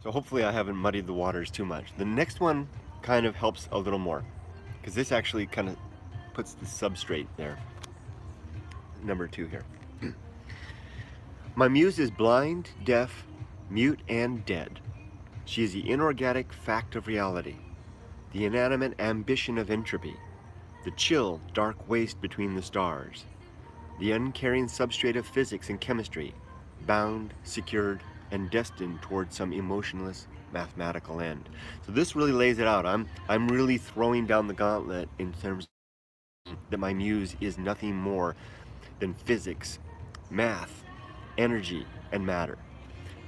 So hopefully I haven't muddied the waters too much. The next one kind of helps a little more, because this actually kind of puts the substrate there. Number 2 here. My muse is blind, deaf, mute, and dead. She is the inorganic fact of reality, the inanimate ambition of entropy, the chill, dark waste between the stars, the uncaring substrate of physics and chemistry, bound, secured, and destined toward some emotionless mathematical end. So this really lays it out. I'm really throwing down the gauntlet in terms that my muse is nothing more than physics, math, energy, and matter.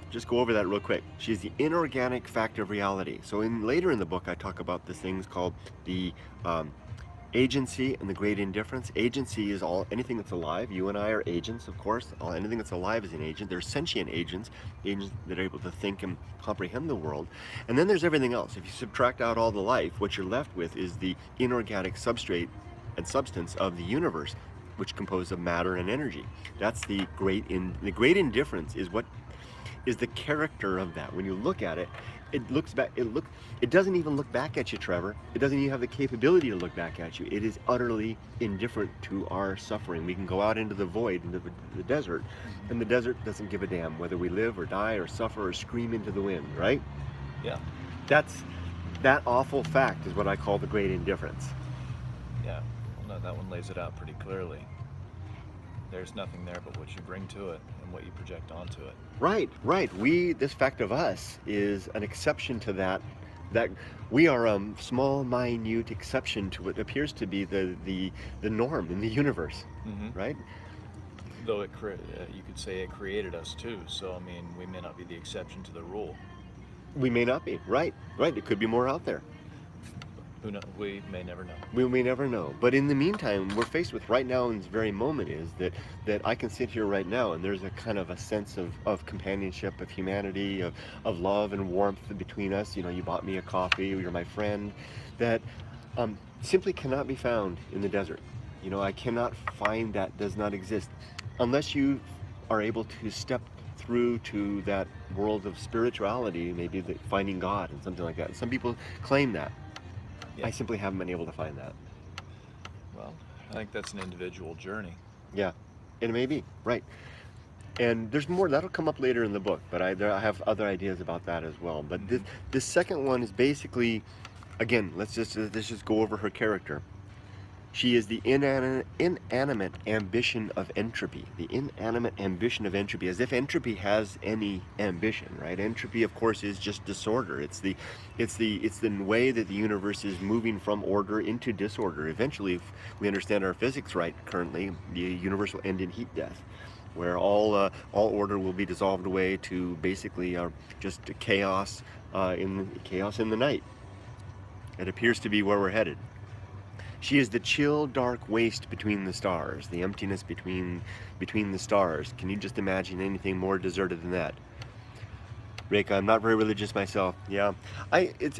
Just go over that real quick. She is the inorganic fact of reality. So later in the book, I talk about the things called the agency and the great indifference. Agency is anything that's alive. You and I are agents, of course. Anything that's alive is an agent. They're sentient agents, agents that are able to think and comprehend the world. And then there's everything else. If you subtract out all the life, what you're left with is the inorganic substrate and substance of the universe, which composed of matter and energy. That's the great indifference is what is the character of that. When you look at it, it looks back. It doesn't even look back at you, Trevor. It doesn't even have the capability to look back at you. It is utterly indifferent to our suffering. We can go out into the void, into the desert, and the desert doesn't give a damn whether we live or die or suffer or scream into the wind, right? Yeah. That awful fact is what I call the great indifference. Yeah. Well, no, that one lays it out pretty clearly. There's nothing there but what you bring to it and what you project onto it. Right. This fact of us is an exception to that we are a small, minute exception to what appears to be the norm in the universe, right? Though you could say it created us too. So I mean, we may not be the exception to the rule. We may not be. Right. It could be more out there. Who knows? We may never know. We may never know. But in the meantime, we're faced with right now in this very moment is that I can sit here right now and there's a kind of a sense of companionship, of humanity, of love and warmth between us. You know, you bought me a coffee, you're my friend, that simply cannot be found in the desert. You know, I cannot find that, does not exist. Unless you are able to step through to that world of spirituality, maybe finding God and something like that. Some people claim that. Yeah. I simply haven't been able to find that. Well, I think that's an individual journey. Yeah, it may be, right. And there's more, that'll come up later in the book, but I have other ideas about that as well. But this second one is basically, again, let's just go over her character. She is the inanimate ambition of entropy. The inanimate ambition of entropy, as if entropy has any ambition, right? Entropy, of course, is just disorder. It's the way that the universe is moving from order into disorder. Eventually, if we understand our physics right, currently, the universe will end in heat death, where all order will be dissolved away to basically just chaos in the night. It appears to be where we're headed. She is the chill, dark waste between the stars, the emptiness between the stars. Can you just imagine anything more deserted than that? Reka, I'm not very religious myself. Yeah, it's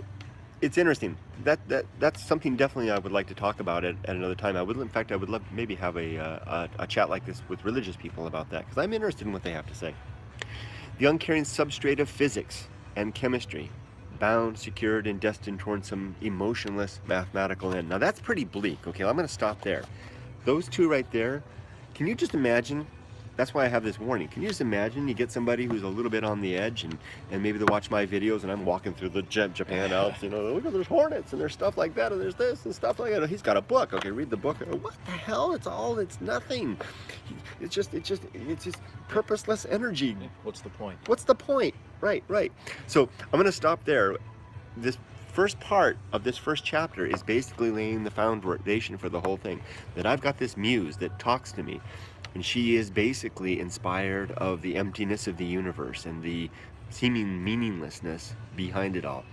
interesting. That's something definitely I would like to talk about at another time. I would love maybe have a chat like this with religious people about that, because I'm interested in what they have to say. The uncaring substrate of physics and chemistry, bound, secured, and destined towards some emotionless mathematical end. Now that's pretty bleak. Okay, I'm going to stop there. Those two right there, can you just imagine? That's why I have this warning. Can you just imagine you get somebody who's a little bit on the edge and maybe they watch my videos and I'm walking through the Japan Alps, you know, look at there's hornets and there's stuff like that and there's this and stuff like that. He's got a book. Okay, read the book. What the hell? It's nothing. It's just purposeless energy. What's the point? What's the point? Right. So I'm going to stop there. This first part of this first chapter is basically laying the foundation for the whole thing. That I've got this muse that talks to me. And she is basically inspired of the emptiness of the universe and the seeming meaninglessness behind it all.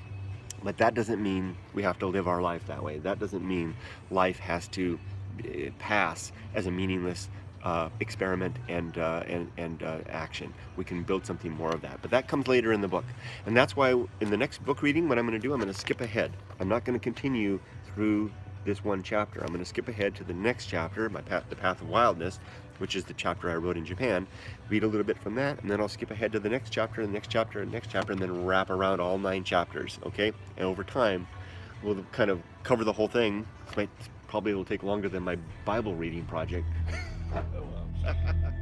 But that doesn't mean we have to live our life that way. That doesn't mean life has to pass as a meaningless experiment and action. We can build something more of that. But that comes later in the book. And that's why in the next book reading, what I'm going to do, I'm going to skip ahead. I'm not going to continue through this one chapter. I'm going to skip ahead to the next chapter, the Path of Wildness, which is the chapter I wrote in Japan. Read a little bit from that, and then I'll skip ahead to the next chapter, the next chapter, and next chapter, and then wrap around all 9 chapters. Okay, and over time, we'll kind of cover the whole thing. Probably will take longer than my Bible reading project. Oh well.